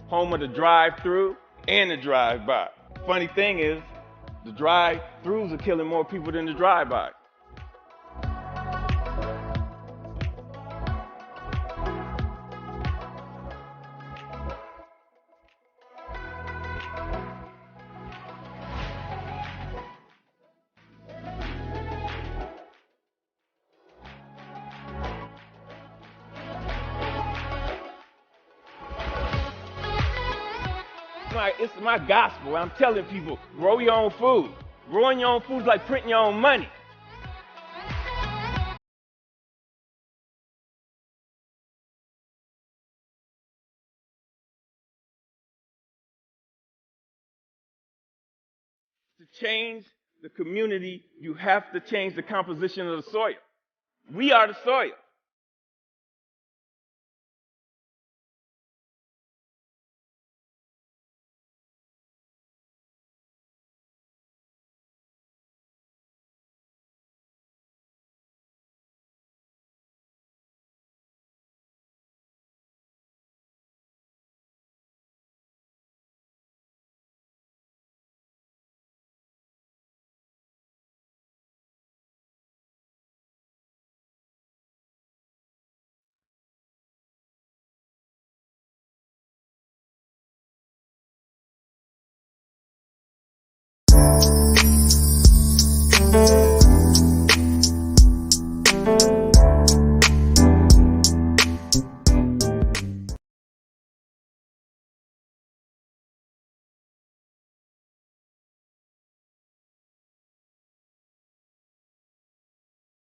Home of the drive-through and the drive-by. Funny thing is, the drive-throughs are killing more people than the drive-by. It's my gospel. I'm telling people, grow your own food. Growing your own food is like printing your own money. To change the community, you have to change the composition of the soil. We are the soil.